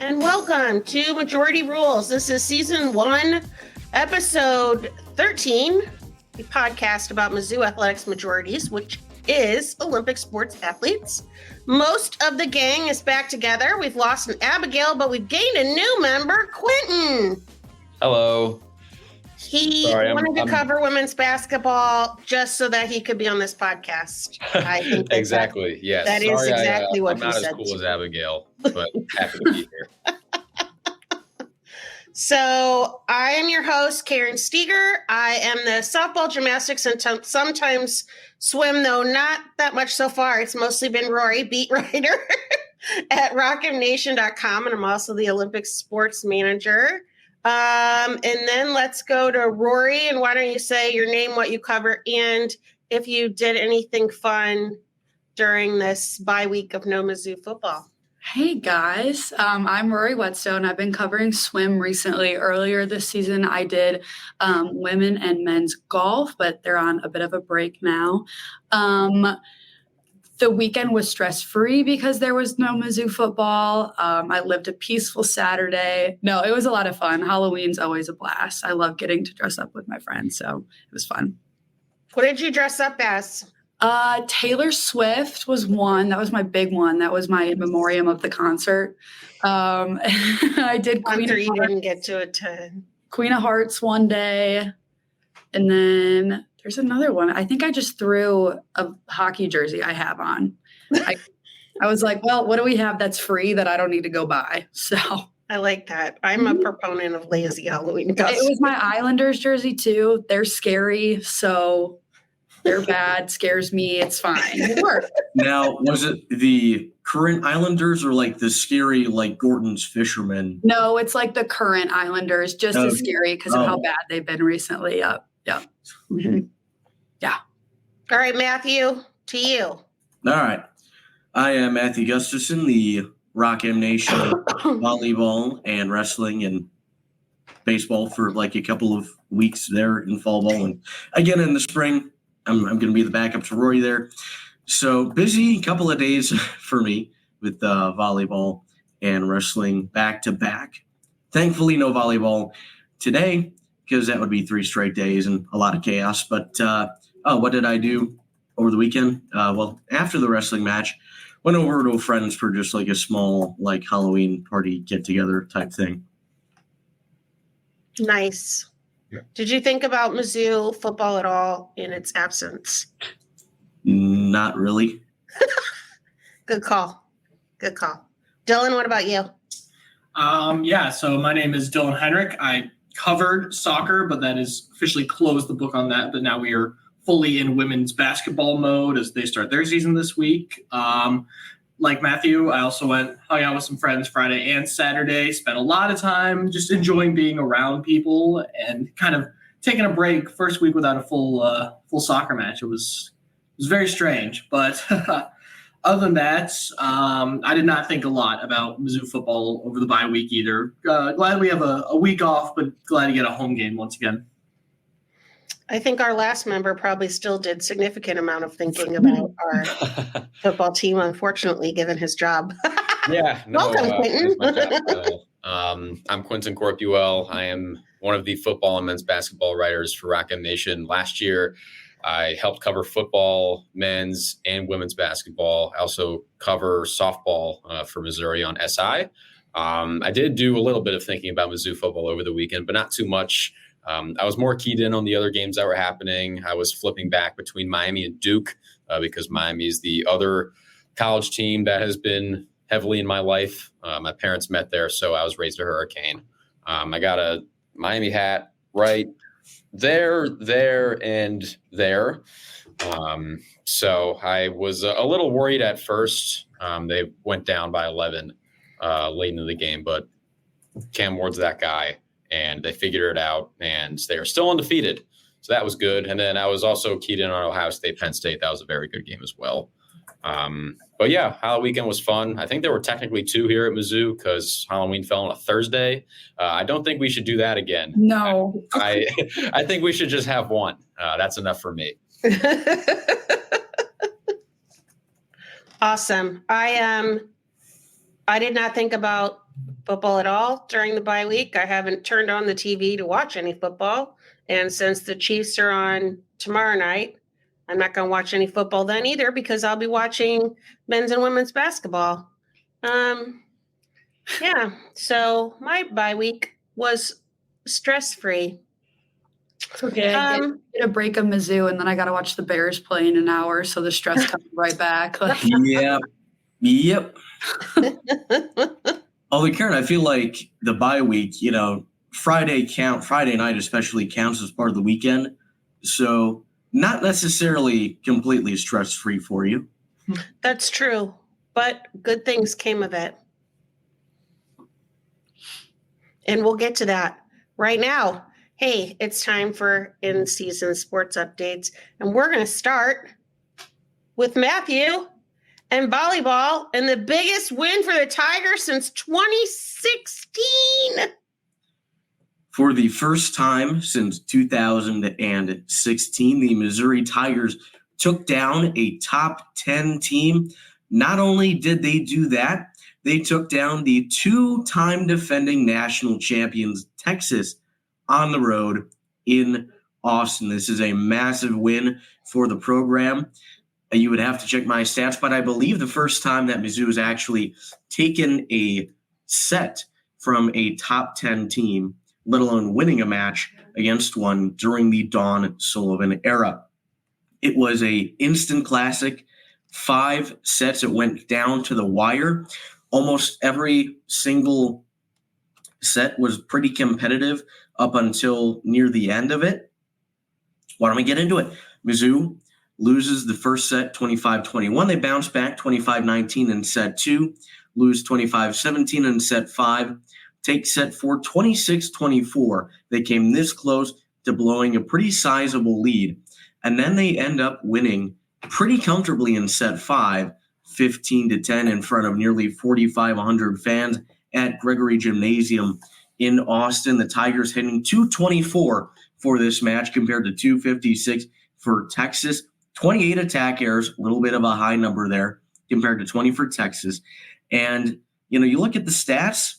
and welcome to Majority Rules. This is season 1, episode 13, a podcast about Mizzou athletics majorities, which is Olympic sports athletes. Most of the gang is back together. We've lost an Abigail, but we've gained a new member, Quentin. Hello. He wanted to cover women's basketball just so that he could be on this podcast. I think exactly. Yes. That is exactly what I'm not he said. as cool as Abigail, but happy to be here. So I am your host, Karen Steger. I am the softball, gymnastics, and sometimes swim, though not that much so far. It's mostly been Rory, beat writer at rockmnation.com, and I'm also the Olympic sports manager. And then let's go to Rory, and why don't you say your name, what you cover, and if you did anything fun during this bye week of no Mizzou football. Hey guys, I'm Rory Whetstone. I've been covering swim recently. Earlier this season, I did women and men's golf, but they're on a bit of a break now. The weekend was stress-free because there was no Mizzou football. I lived a peaceful Saturday. No, it was a lot of fun. Halloween's always a blast. I love getting to dress up with my friends, so it was fun. What did you dress up as? Taylor Swift was one. That was my big one. That was my memoriam of the concert. I did Queen of Hearts. You didn't get to attend. Queen of Hearts one day. And then there's another one. I think I just threw a hockey jersey I have on. I was like, well, what do we have that's free that I don't need to go buy? So I like that. I'm a proponent of lazy Halloween costumes. It was my Islanders jersey too. They're scary, so they're bad, scares me. It's fine. It worked. Now, was it the current Islanders or like the scary, like Gordon's Fishermen? No, it's like the current Islanders, just as scary because of how bad they've been recently. Yep. Mm-hmm. Yeah. All right, Matthew, to you. All right. I am Matthew Gustafson, the Rock M Nation volleyball and wrestling and baseball for like a couple of weeks there in fall ball. And again in the spring, I'm going to be the backup to Rory there. So busy couple of days for me with volleyball and wrestling back to back. Thankfully, no volleyball today because that would be 3 straight days and a lot of chaos. But what did I do over the weekend? Well, after the wrestling match, went over to a friend's for just like a small like Halloween party get together type thing. Nice. Yeah. Did you think about Mizzou football at all in its absence? Not really. Good call. Dylan, what about you? So my name is Dylan Heinrich. I covered soccer, but that is officially closed the book on that. But now we are fully in women's basketball mode as they start their season this week. Like Matthew, I also hung out with some friends Friday and Saturday, spent a lot of time just enjoying being around people and kind of taking a break. First week without a full soccer match. It was very strange. But other than that, I did not think a lot about Mizzou football over the bye week either. Glad we have a week off, but glad to get a home game once again. I think our last member probably still did significant amount of thinking about our football team, unfortunately, given his job. Yeah. No, Welcome, Quentin. I'm Quentin Corpuel. I am one of the football and men's basketball writers for Rock M Nation. Last year, I helped cover football, men's and women's basketball. I also cover softball for Missouri on SI. I did do a little bit of thinking about Mizzou football over the weekend, but not too much. I was more keyed in on the other games that were happening. I was flipping back between Miami and Duke because Miami is the other college team that has been heavily in my life. My parents met there, so I was raised a Hurricane. I got a Miami hat right there, and there. So I was a little worried at first. They went down by 11 late into the game, but Cam Ward's that guy. And they figured it out, and they are still undefeated. So that was good. And then I was also keyed in on Ohio State, Penn State. That was a very good game as well. But yeah, Halloween weekend was fun. I think there were technically 2 here at Mizzou because Halloween fell on a Thursday. I don't think we should do that again. No. I think we should just have 1. That's enough for me. Awesome. I did not think about football at all during the bye week. I haven't turned on the TV to watch any football. And since the Chiefs are on tomorrow night, I'm not going to watch any football then either because I'll be watching men's and women's basketball. Yeah, so my bye week was stress-free. It's okay. I get a break of Mizzou, and then I got to watch the Bears play in an hour, so the stress comes right back. Like, Yep. Although, Karen, I feel like the bye week, Friday night especially counts as part of the weekend. So not necessarily completely stress-free for you. That's true, but good things came of it. And we'll get to that right now. Hey, it's time for in-season sports updates. And we're going to start with Matthew and volleyball and the biggest win for the Tigers since 2016. For the first time since 2016, the Missouri Tigers took down a top 10 team. Not only did they do that, they took down the two-time defending national champions, Texas, on the road in Austin. This is a massive win for the program. You would have to check my stats, but I believe the first time that Mizzou has actually taken a set from a top 10 team, let alone winning a match against one during the Dawn Sullivan era. It was a instant classic, 5 sets. It went down to the wire. Almost every single set was pretty competitive up until near the end of it. Why don't we get into it? Mizzou loses the first set 25-21. They bounce back 25-19 in set 2, lose 25-17 in set 5, take set 4 26-24. They came this close to blowing a pretty sizable lead, and then they end up winning pretty comfortably in set 5, 15-10 in front of nearly 4,500 fans at Gregory Gymnasium in Austin. The Tigers hitting 224 for this match compared to 256 for Texas. 28 attack errors, a little bit of a high number there compared to 20 for Texas. And, you look at the stats,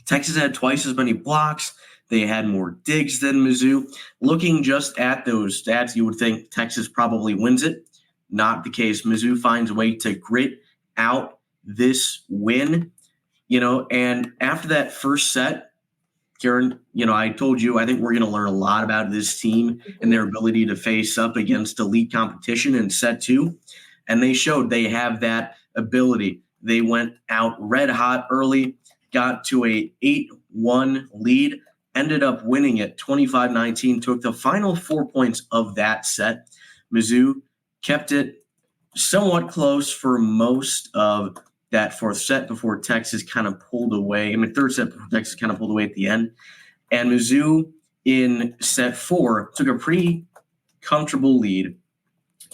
Texas had twice as many blocks. They had more digs than Mizzou. Looking just at those stats, you would think Texas probably wins it. Not the case. Mizzou finds a way to grit out this win, and after that first set, Karen, I told you, I think we're going to learn a lot about this team and their ability to face up against elite competition in set 2. And they showed they have that ability. They went out red hot early, got to a 8-1 lead, ended up winning it 25-19, took the final 4 points of that set. Mizzou kept it somewhat close for most of that fourth set before Texas kind of pulled away. Third set before Texas kind of pulled away at the end. And Mizzou in set 4 took a pretty comfortable lead,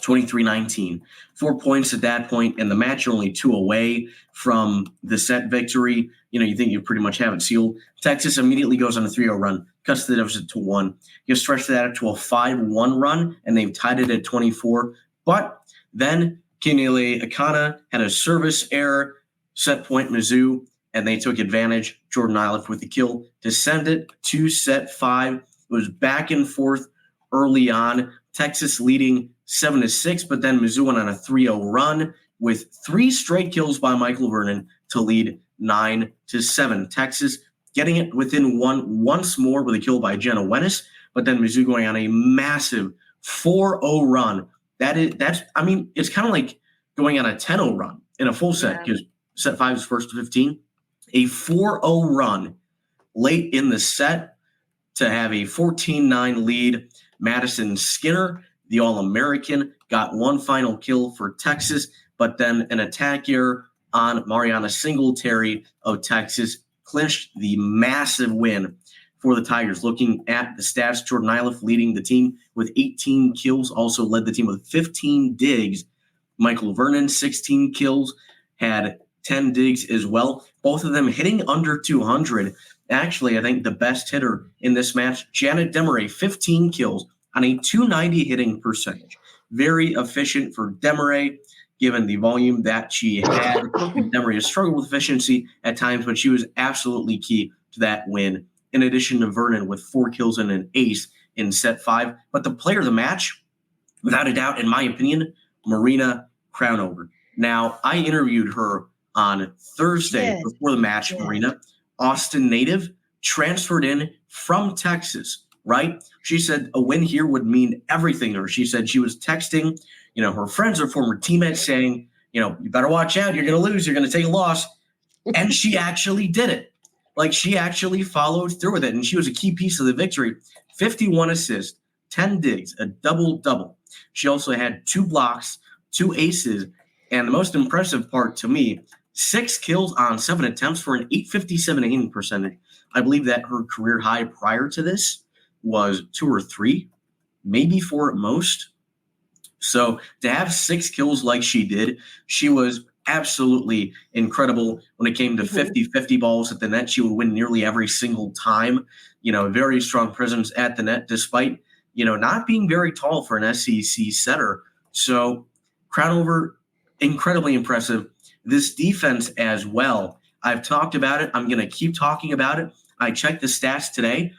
23-19. 4 points at that point, and the match only 2 away from the set victory. You think you pretty much have it sealed. Texas immediately goes on a 3-0 run, cuts the deficit to 1. You stretch that up to a 5-1 run, and they've tied it at 24. But then Kinele Akana had a service error, set point Mizzou, and they took advantage. Jordan Iliff with the kill to send it to set 5. It was back and forth early on. Texas leading 7-6, but then Mizzou went on a 3-0 run with 3 straight kills by Michael Vernon to lead 9-7. Texas getting it within 1 once more with a kill by Jenna Wennis, but then Mizzou going on a massive 4-0 run. It's kind of like going on a 10-0 run in a full set because set 5 is first to 15. A 4-0 run late in the set to have a 14-9 lead. Madison Skinner, the All-American, got 1 final kill for Texas, but then an attack error on Mariana Singletary of Texas clinched the massive win for the Tigers. Looking at the stats, Jordan Iliff leading the team with 18 kills, also led the team with 15 digs. Michael Vernon, 16 kills, had 10 digs as well. Both of them hitting under 200. Actually, I think the best hitter in this match, Janet Demaray, 15 kills on a 290 hitting percentage. Very efficient for Demaray, given the volume that she had. Emory has struggled with efficiency at times, but she was absolutely key to that win, in addition to Vernon with 4 kills and an ace in set 5. But the player of the match, without a doubt, in my opinion, Marina Crownover. Now, I interviewed her on Thursday before the match, Marina. Austin native, transferred in from Texas, right? She said a win here would mean everything to her. She said she was texting, her friends or former teammates saying, you better watch out. You're going to lose. You're going to take a loss. And she actually did it. Like, she actually followed through with it. And she was a key piece of the victory. 51 assists, 10 digs, a double-double. She also had 2 blocks, 2 aces, and the most impressive part to me, 6 kills on 7 attempts for an .857 aiming percentage. I believe that her career high prior to this was 2 or 3, maybe 4 at most. So to have 6 kills like she did, she was absolutely incredible when it came to 50-50 balls at the net. She would win nearly every single time. A very strong presence at the net, despite, not being very tall for an SEC setter. So Crownover, incredibly impressive. This defense as well. I've talked about it. I'm going to keep talking about it. I checked the stats today.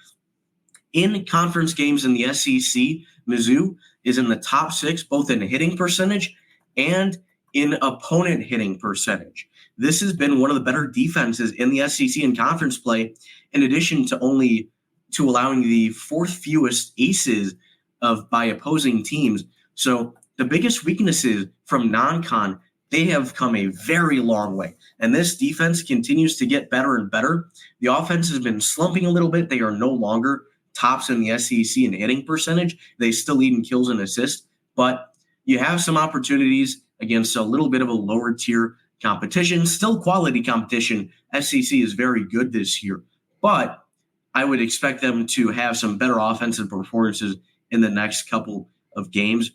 In conference games in the SEC, Mizzou is in the top 6, both in hitting percentage and in opponent hitting percentage. This has been one of the better defenses in the SEC in conference play, in addition to allowing the 4th fewest aces by opposing teams. So the biggest weaknesses from non-con, they have come a very long way. And this defense continues to get better and better. The offense has been slumping a little bit. They are no longer tops in the SEC in hitting percentage. They still lead in kills and assists, but you have some opportunities against a little bit of a lower tier competition. Still quality competition. SEC is very good this year, but I would expect them to have some better offensive performances in the next couple of games.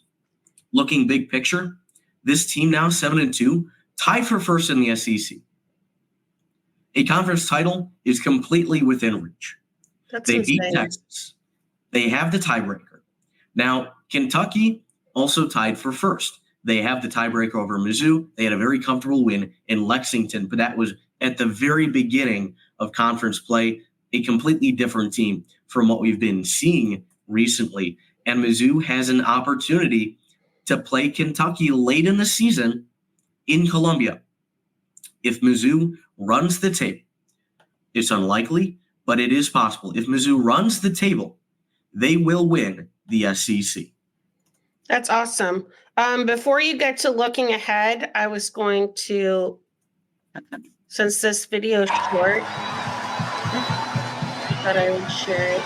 Looking big picture, this team now 7-2, tied for first in the SEC. A conference title is completely within reach. They beat Texas. They have the tiebreaker. Now, Kentucky also tied for first. They have the tiebreaker over Mizzou. They had a very comfortable win in Lexington, but that was at the very beginning of conference play, a completely different team from what we've been seeing recently. And Mizzou has an opportunity to play Kentucky late in the season in Columbia. If Mizzou runs the table, it's unlikely, but it is possible. If Mizzou runs the table, they will win the SEC. That's awesome. Before you get to looking ahead, I was going to, since this video is short, I thought I would share it.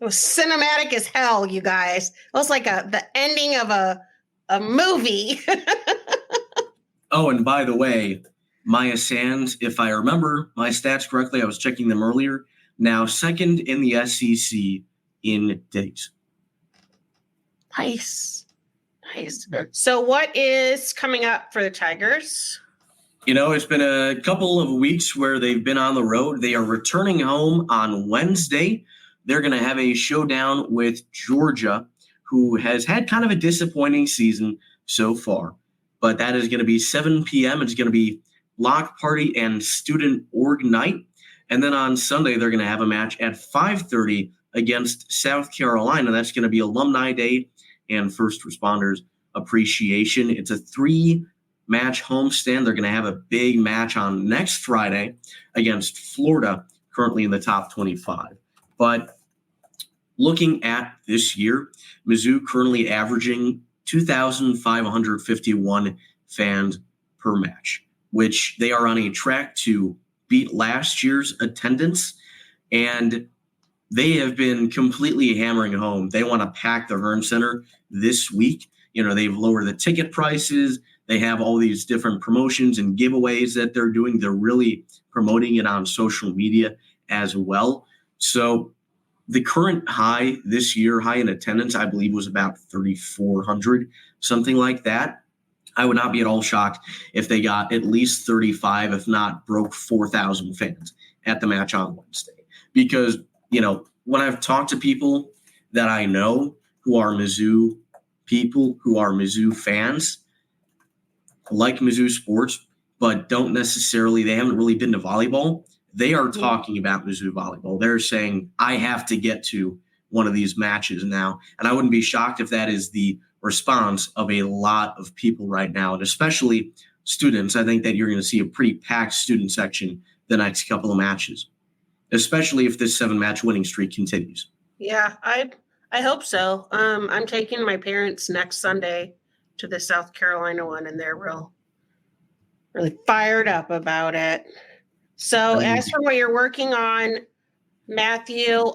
It was cinematic as hell, you guys. It was like the ending of a movie. Oh, and by the way, Maya Sands, if I remember my stats correctly, I was checking them earlier, now second in the SEC in digs. Nice. So what is coming up for the Tigers? It's been a couple of weeks where they've been on the road. They are returning home on Wednesday. They're going to have a showdown with Georgia, who has had kind of a disappointing season so far. But that is going to be 7 p.m. It's going to be block party and student org night. And then on Sunday, they're going to have a match at 5:30 against South Carolina. That's going to be Alumni Day and First Responders Appreciation. It's a 3-match homestand. They're going to have a big match on next Friday against Florida, currently in the top 25. But looking at this year, Mizzou currently averaging 2,551 fans per match, which they are on a track to beat last year's attendance. And they have been completely hammering home. They want to pack the Hearn Center this week. They've lowered the ticket prices. They have all these different promotions and giveaways that they're doing. They're really promoting it on social media as well. So the current high this year, high in attendance, I believe was about 3,400, something like that. I would not be at all shocked if they got at least 35, if not broke 4,000 fans at the match on Wednesday. Because, when I've talked to people that I know who are Mizzou people, who are Mizzou fans, like Mizzou sports, but they haven't really been to volleyball, they are talking about Mizzou volleyball. They're saying, I have to get to one of these matches now. And I wouldn't be shocked if that is the response of a lot of people right now, and especially students. I think that you're going to see a pretty packed student section the next couple of matches, especially if this 7-match winning streak continues. Yeah, I hope so. I'm taking my parents next Sunday to the South Carolina one, and they're really fired up about it. So as for what you're working on, Matthew,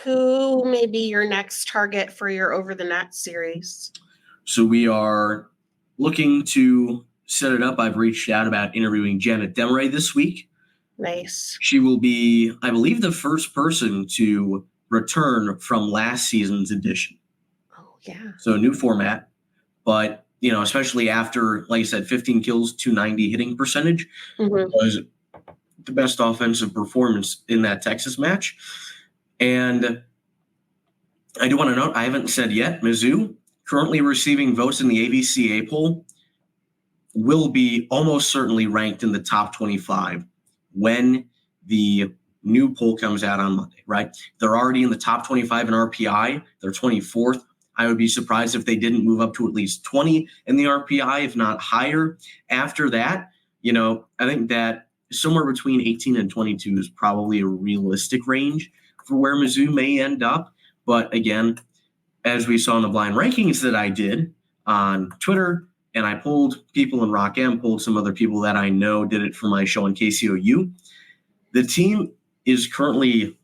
who may be your next target for your Over the Net series? So we are looking to set it up. I've reached out about interviewing Janet Demeray this week. Nice. She will be, I believe, the first person to return from last season's edition. Oh, yeah. So new format, but, especially after, like I said, 15 kills, 290 hitting percentage was the best offensive performance in that Texas match. And I do want to note, I haven't said yet, Mizzou, currently receiving votes in the AVCA poll, will be almost certainly ranked in the top 25 when the new poll comes out on Monday, right? They're already in the top 25 in RPI. They're 24th. I would be surprised if they didn't move up to at least 20 in the RPI, if not higher. After that, I think that somewhere between 18 and 22 is probably a realistic range for where Mizzou may end up. But again, as we saw in the blind rankings that I did on Twitter, and I polled people in Rock M, pulled some other people that I know did it for my show on KCOU. The team is currently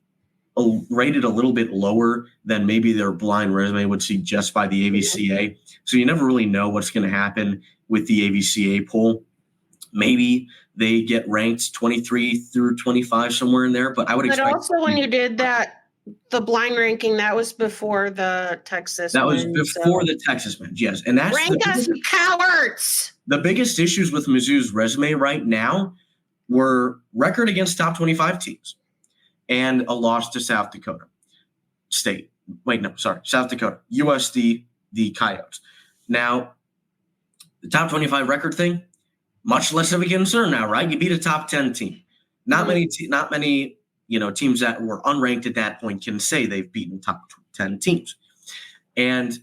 rated a little bit lower than maybe their blind resume would suggest by the AVCA. So you never really know what's going to happen with the AVCA poll. Maybe they get ranked 23 through 25, somewhere in there. But I would expect. But also when you did that, the blind ranking, that was before the Texas. That was before the Texas match, yes. And that's rank us cowards. The biggest issues with Mizzou's resume right now were record against top 25 teams and a loss to South Dakota State. South Dakota, USD, the Coyotes. Now, the top 25 record thing, much less of a concern now, right? You beat a top 10 team. Not many teams that were unranked at that point can say they've beaten top 10 teams. And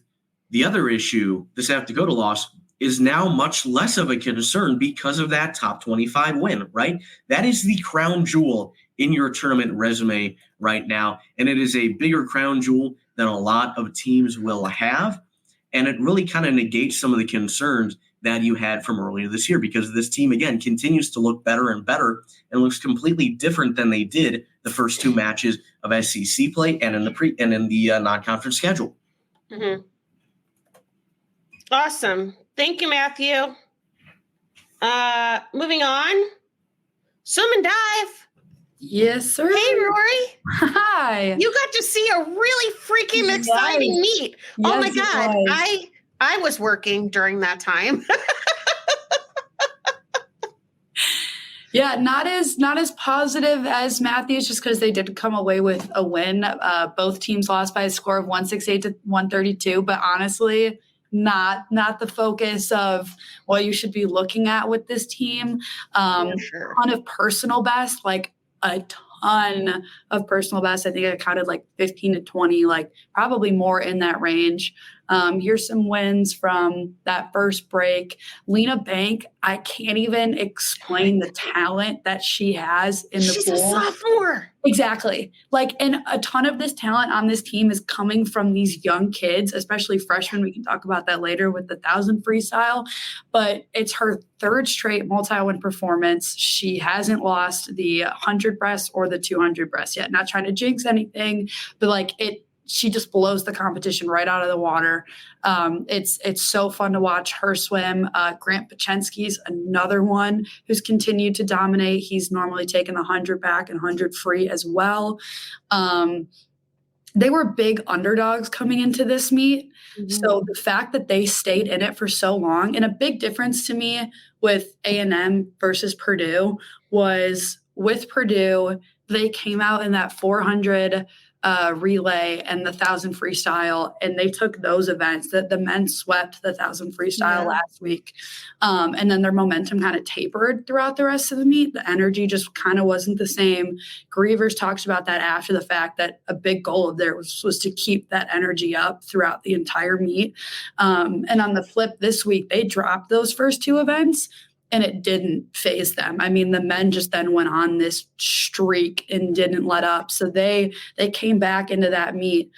the other issue, the South Dakota loss, is now much less of a concern because of that top 25 win, right? That is the crown jewel in your tournament resume right now. And it is a bigger crown jewel than a lot of teams will have. And it really kind of negates some of the concerns that you had from earlier this year, because this team, again, continues to look better and better and looks completely different than they did the first 2 matches of SEC play and in the non-conference schedule. Mm-hmm. Awesome. Thank you, Matthew. Moving on. Swim and dive. Yes, sir. Hey, Rory. Hi. You got to see a really freaking exciting meet. Yes, oh my God. I was working during that time. Yeah, not as positive as Matthews, just because they did come away with a win. Both teams lost by a score of 168 to 132, but honestly, not the focus of what you should be looking at with this team. Sure. Ton of personal best, like a ton of personal best. I think I counted like 15 to 20, like probably more in that range. Here's some wins from that first break. Lena Bank, I can't even explain the talent that she has in the She's pool. a sophomore. Exactly. Like, and a ton of this talent on this team is coming from these young kids, especially freshmen. We can talk about that later with the 1,000 freestyle, but it's her third straight multi-win performance. She hasn't lost the 100 breast or the 200 breast yet. Not trying to jinx anything, but like she just blows the competition right out of the water. It's so fun to watch her swim. Grant Pachensky's another one who's continued to dominate. He's normally taken the 100 back and 100 free as well. They were big underdogs coming into this meet. Mm-hmm. So the fact that they stayed in it for so long, and a big difference to me with A&M versus Purdue was with Purdue, they came out in that 400 relay and the 1,000 freestyle, and they took those events. That the men swept the 1,000 freestyle last week, and then their momentum kind of tapered throughout the rest of the meet. The energy just kind of wasn't the same. Grevers talks about that after the fact, that a big goal of theirs was to keep that energy up throughout the entire meet. And on the flip, this week they dropped those first two events, and it didn't phase them. I mean, the men just then went on this streak and didn't let up. So they came back into that meet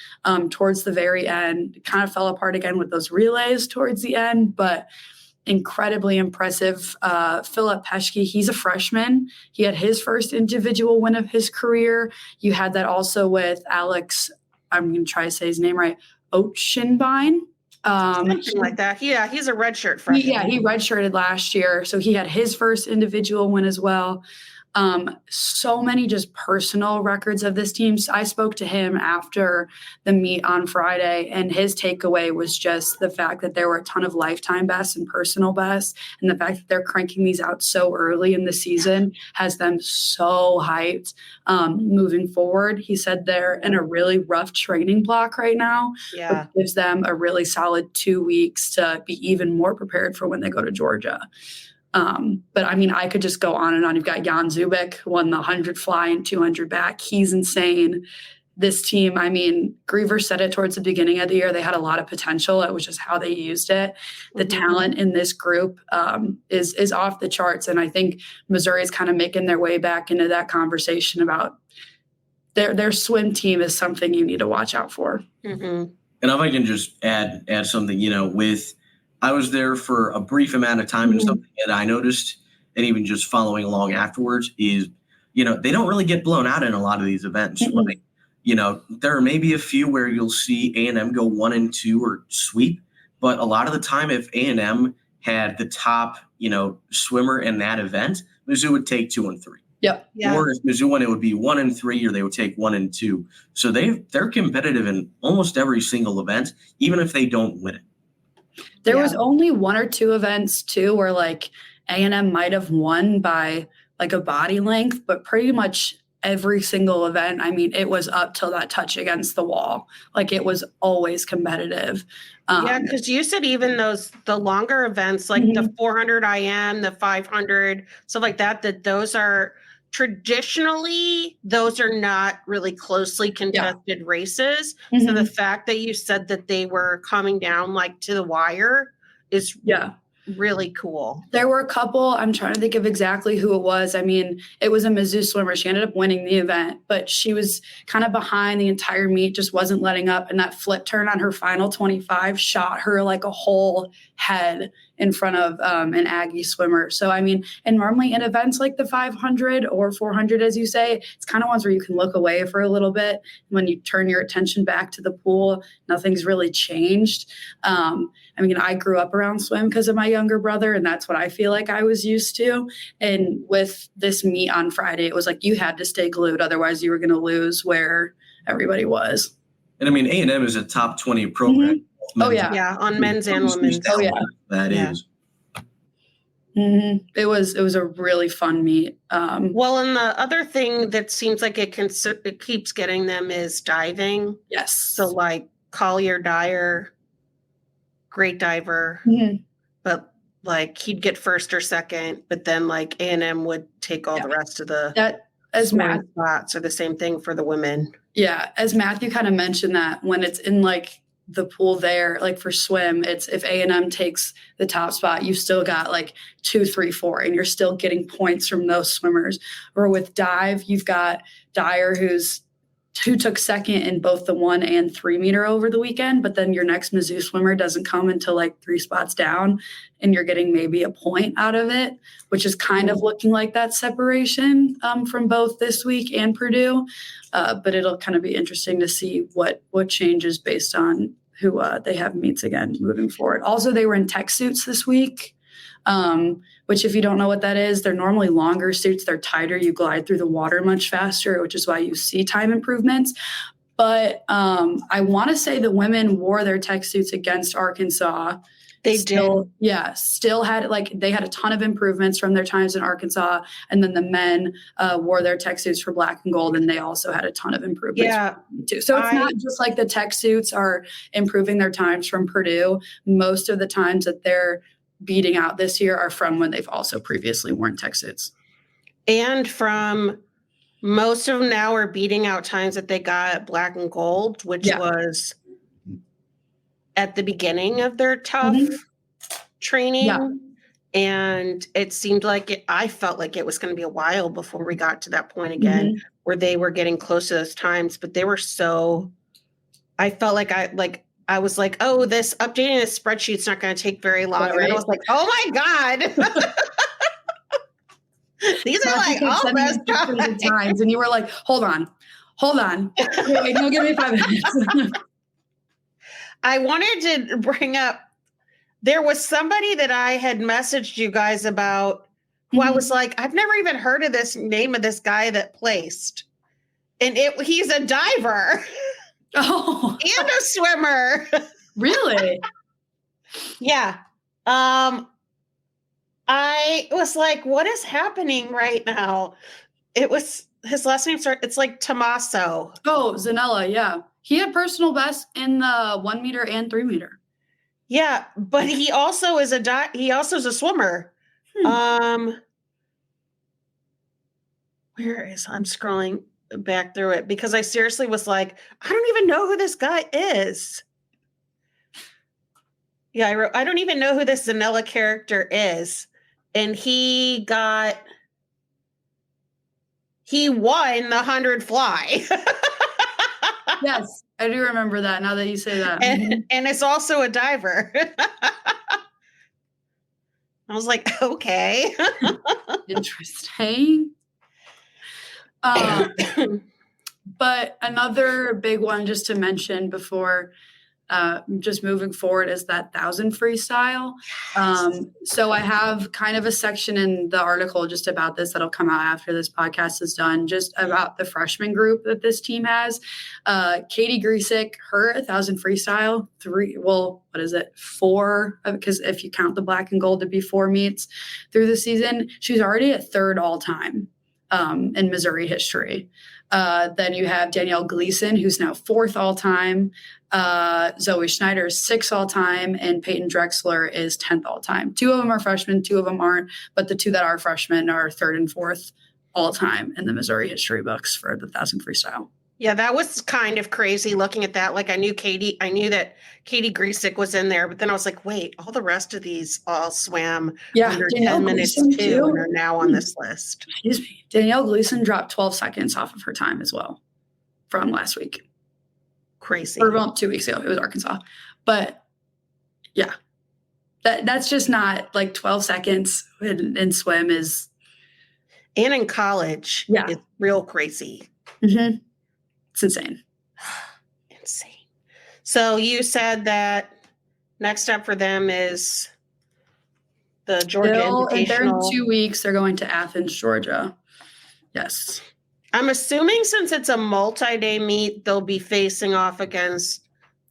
towards the very end. It kind of fell apart again with those relays towards the end, but incredibly impressive. Philip Peschke, he's a freshman. He had his first individual win of his career. You had that also with Alex, I'm going to try to say his name right, Oceanbine. Something like that. Yeah, he's a redshirt freshman. He redshirted last year, so he had his first individual win as well. So many just personal records of this team. So I spoke to him after the meet on Friday, and his takeaway was just the fact that there were a ton of lifetime bests and personal bests, and the fact that they're cranking these out so early in the season has them so hyped moving forward. He said they're in a really rough training block right now. Yeah. Which gives them a really solid 2 weeks to be even more prepared for when they go to Georgia. But I mean, I could just go on and on. You've got Jan Zubik, won the 100 fly and 200 back. He's insane. This team, I mean, Grevers said it towards the beginning of the year. They had a lot of potential. It was just how they used it. The talent in this group is off the charts. And I think Missouri is kind of making their way back into that conversation about their swim team is something you need to watch out for. Mm-hmm. And if I can just add something, I was there for a brief amount of time, and something that I noticed, and even just following along afterwards, is, they don't really get blown out in a lot of these events. Mm-hmm. Right? There are maybe a few where you'll see A&M go 1-2 or sweep, but a lot of the time, if A&M had the top, swimmer in that event, Mizzou would take 2 and 3. Yep. Yeah. Or if Mizzou won, it would be 1 and 3, or they would take 1 and 2. So they're competitive in almost every single event, even if they don't win it. There was only 1 or 2 events too where like A&M might have won by like a body length, but pretty much every single event, I mean, it was up till that touch against the wall. Like it was always competitive. Yeah, because you said even the longer events, like the 400 IM, the 500, stuff like that those are traditionally, those are not really closely contested races. So the fact that you said that they were coming down like to the wire is really cool. There were a couple, I'm trying to think of exactly who it was. I mean, it was a Mizzou swimmer. She ended up winning the event, but she was kind of behind the entire meet, just wasn't letting up. And that flip turn on her final 25 shot her like a whole head in front of an Aggie swimmer. So, I mean, and normally in events like the 500 or 400, as you say, it's kind of ones where you can look away for a little bit. When you turn your attention back to the pool, nothing's really changed. I mean, I grew up around swim because of my younger brother, and that's what I feel like I was used to. And with this meet on Friday, it was like you had to stay glued. Otherwise, you were going to lose where everybody was. And I mean, A&M is a top 20 program. Oh, yeah. Yeah, on men's and women's. Oh, yeah. That is. It was a really fun meet. Well, and the other thing that seems like it keeps getting them is diving. Yes. So like Collier Dyer, great diver, but like he'd get first or second, but then like A&M would take all the rest of the. as Matt, spots are the same thing for the women. yeah, as Matthew kind of mentioned that when it's in like the pool there, like for swim, it's if A&M takes the top spot, you still got like 2, 3, 4, and you're still getting points from those swimmers. Or with dive, you've got Dyer who took second in both the 1 and 3 meter over the weekend, but then your next Mizzou swimmer doesn't come until like 3 spots down, and you're getting maybe a point out of it, which is kind of looking like that separation from both this week and Purdue. But it'll kind of be interesting to see what changes based on who they have meets again moving forward. Also, they were in tech suits this week. Which if you don't know what that is, they're normally longer suits. They're tighter. You glide through the water much faster, which is why you see time improvements. But I want to say the women wore their tech suits against Arkansas. They still, did. Yeah, still had they had a ton of improvements from their times in Arkansas. And then the men wore their tech suits for black and gold, and they also had a ton of improvements. Yeah. Too. So it's not just like the tech suits are improving their times from Purdue. Most of the times that they're beating out this year are from when they've also previously worn tech suits. And from most of them now are beating out times that they got black and gold, which was at the beginning of their tough training. Yeah. And it seemed like I felt like it was going to be a while before we got to that point again where they were getting close to those times, but they were I felt like I was like, oh, this updating this spreadsheet's not going to take very long. Right. And I was like, oh my God. These are like all best times. And you were like, hold on. Wait, no, give me 5 minutes. I wanted to bring up, there was somebody that I had messaged you guys about who I was like, I've never even heard of this name of this guy that placed. And he's a diver. Oh, and a swimmer. Really? Yeah. I was like, what is happening right now? It was his last name it's like Tommaso. Oh, Zanella, yeah. He had personal best in the 1 meter and 3 meter. Yeah, but he also is a swimmer. Where is I'm scrolling back through it because I seriously was like, I don't even know who this guy is. Yeah, I wrote, I don't even know who this Zanella character is. And he won the 100 fly. Yes, I do remember that now that you say that. And it's also a diver. I was like, okay. Interesting. But another big one just to mention before just moving forward is that 1,000 freestyle. So I have kind of a section in the article just about this that'll come out after this podcast is done, just about the freshman group that this team has. Katie Griesick, her 1,000 freestyle, 4, because if you count the black and gold to be 4 meets through the season, she's already at 3rd all time in Missouri history. Then you have Danielle Gleason, who's now 4th all time. Zoe Schneider is 6th all time, and Peyton Drexler is 10th all time. 2 of them are freshmen, 2 of them aren't, but the 2 that are freshmen are 3rd and 4th all time in the Missouri history books for the 1,000 freestyle. Yeah, that was kind of crazy looking at that. Like I knew that Katie Griesick was in there, but then I was like, wait, all the rest of these all swam under 10 minutes too, and are now on this list. Excuse me. Danielle Gleason dropped 12 seconds off of her time as well from last week. Crazy. Or about 2 weeks ago. It was Arkansas. But yeah, that's just not like 12 seconds in swim is. And in college, it's real crazy. Mm-hmm. It's insane. Insane. So you said that next up for them is the Georgia Invitational. They're in 2 weeks. They're going to Athens, Georgia. Yes. I'm assuming since it's a multi-day meet, they'll be facing off against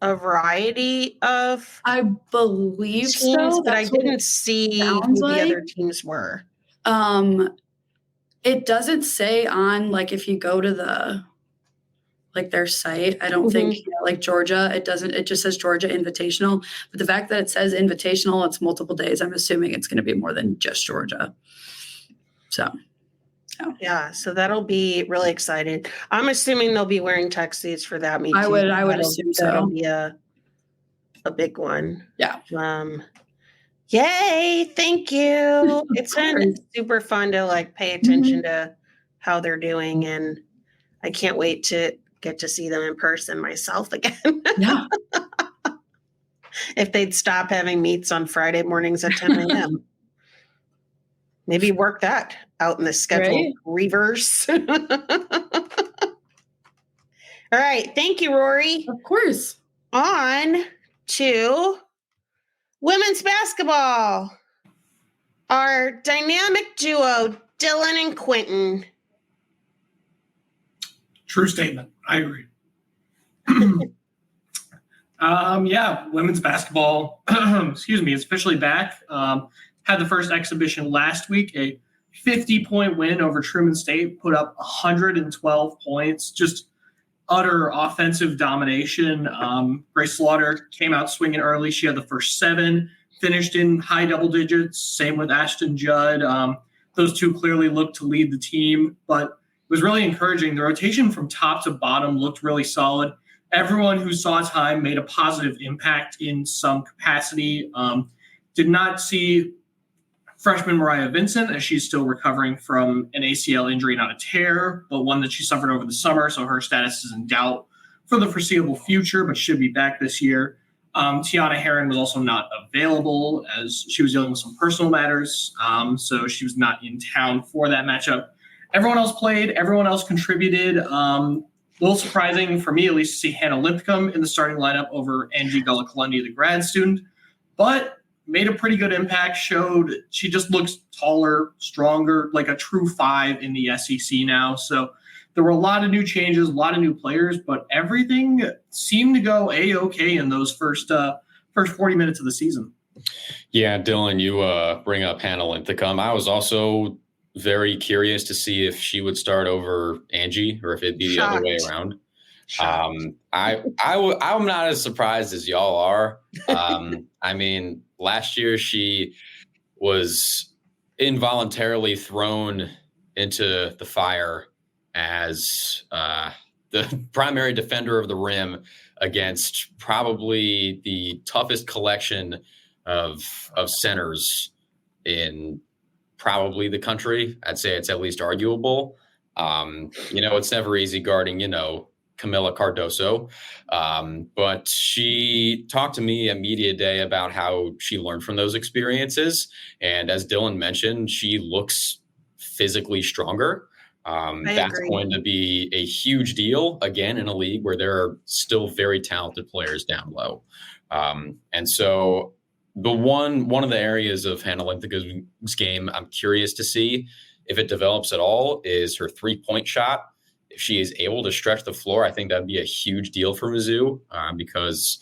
a variety of I believe teams, so. But I didn't see who the other teams were. It doesn't say on, like, if you go to their site, I don't think, like Georgia, it just says Georgia Invitational. But the fact that it says Invitational, it's multiple days. I'm assuming it's going to be more than just Georgia. So. Yeah, so that'll be really exciting. I'm assuming they'll be wearing tech suits for that meet. I would assume so. That'll be a big one. Yeah. Yay! Thank you. It's been super fun to like pay attention to how they're doing, and I can't wait to get to see them in person myself again. Yeah. If they'd stop having meets on Friday mornings at 10 a.m. Maybe work that out in the schedule. Reverse. All right. Thank you, Rory. Of course. On to women's basketball. Our dynamic duo, Dylan and Quentin. True statement. I agree. Women's basketball, excuse me, is officially back. Had the first exhibition last week, a 50-point win over Truman State, put up 112 points, just utter offensive domination. Grace Slaughter came out swinging early. She had the first 7, finished in high double digits. Same with Ashton Judd. Those two clearly looked to lead the team, but it was really encouraging. The rotation from top to bottom looked really solid. Everyone who saw time made a positive impact in some capacity. Did not see freshman Mariah Vincent, as she's still recovering from an ACL injury, not a tear, but one that she suffered over the summer. So her status is in doubt for the foreseeable future, but should be back this year. Tiana Heron was also not available as she was dealing with some personal matters. So she was not in town for that matchup. Everyone else played. Everyone else contributed. A little surprising for me, at least, to see Hannah Linthicum in the starting lineup over Angie Gullah-Kalundi, the grad student. But made a pretty good impact, showed she just looks taller, stronger, like a true 5 in the SEC now. So there were a lot of new changes, a lot of new players, but everything seemed to go A-okay in those first 40 minutes of the season. Yeah, Dylan, you bring up Hannah Linthicum. I was also very curious to see if she would start over Angie or if it'd be the other way around. I'm not as surprised as y'all are. I mean, last year she was involuntarily thrown into the fire as the primary defender of the rim against probably the toughest collection of centers in probably the country. I'd say it's at least arguable. It's never easy guarding, Camila Cardoso. But she talked to me at Media Day about how she learned from those experiences. And as Dylan mentioned, she looks physically stronger. That's going to be a huge deal, again, in a league where there are still very talented players down low. And so the one of the areas of Hannah Linthicum's game I'm curious to see if it develops at all is her 3-point shot. If she is able to stretch the floor, I think that'd be a huge deal for Mizzou because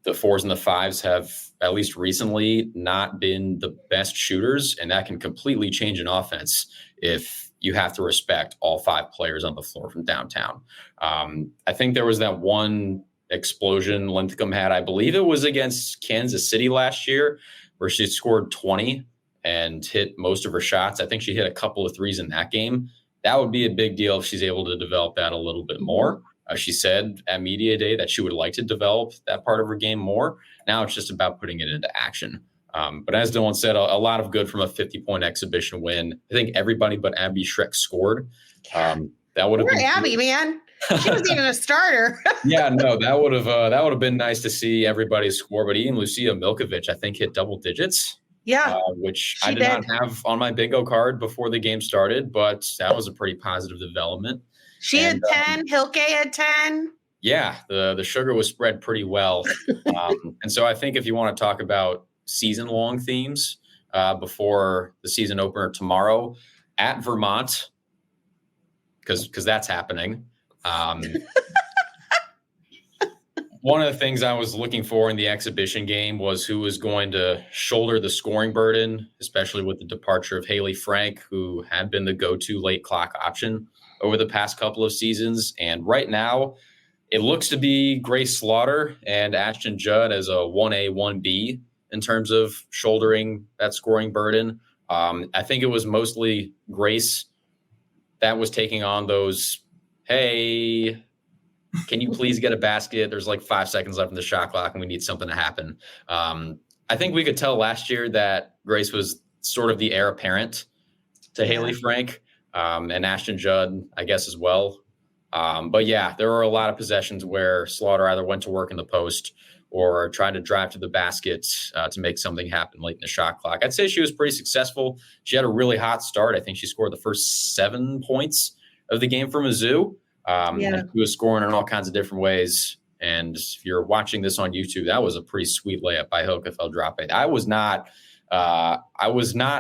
the 4s and the 5s have, at least recently, not been the best shooters, and that can completely change an offense if you have to respect all 5 players on the floor from downtown. I think there was that one explosion Linthicum had, I believe it was against Kansas City last year, where she scored 20 and hit most of her shots. I think she hit a couple of 3s in that game. That would be a big deal if she's able to develop that a little bit more. She said at Media Day that she would like to develop that part of her game more. Now it's just about putting it into action. But as Dylan said, a lot of good from a 50-point exhibition win. I think everybody but Abby Schreck scored. That would have been Abby, man. She wasn't even a starter. Yeah, no, that would have been nice to see everybody score. But even Lucia Milkovic, I think, hit double digits. Yeah, which I did not have on my bingo card before the game started, but that was a pretty positive development. She had 10. Hilke had 10. Yeah, the sugar was spread pretty well. And so I think if you want to talk about season-long themes before the season opener tomorrow at Vermont, because that's happening. One of the things I was looking for in the exhibition game was who was going to shoulder the scoring burden, especially with the departure of Haley Frank, who had been the go-to late clock option over the past couple of seasons. And right now, it looks to be Grace Slaughter and Ashton Judd as a 1A, 1B in terms of shouldering that scoring burden. I think it was mostly Grace that was taking on those, hey, can you please get a basket? There's like 5 seconds left in the shot clock and we need something to happen. I think we could tell last year that Grace was sort of the heir apparent to Haley Frank and Ashton Judd, I guess, as well. But yeah, there were a lot of possessions where Slaughter either went to work in the post or tried to drive to the basket to make something happen late in the shot clock. I'd say she was pretty successful. She had a really hot start. I think she scored the first 7 points of the game for Mizzou. And she was scoring in all kinds of different ways. And if you're watching this on YouTube, that was a pretty sweet layup by Hilka Feldroppe. I was not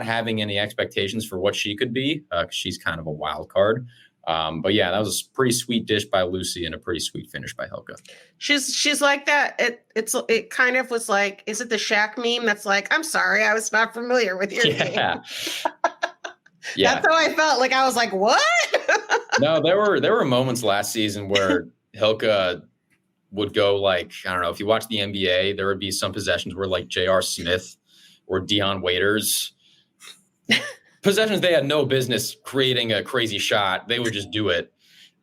having any expectations for what she could be. She's kind of a wild card. But yeah, that was a pretty sweet dish by Lucy and a pretty sweet finish by Hilka. She's like that. It kind of was like, is it the Shaq meme that's like, I'm sorry, I was not familiar with your game. Yeah. That's how I felt. Like I was like, what? No, there were moments last season where Hilka would go like, I don't know, if you watch the NBA, there would be some possessions where like J.R. Smith or Dion Waiters, possessions they had no business creating a crazy shot. They would just do it.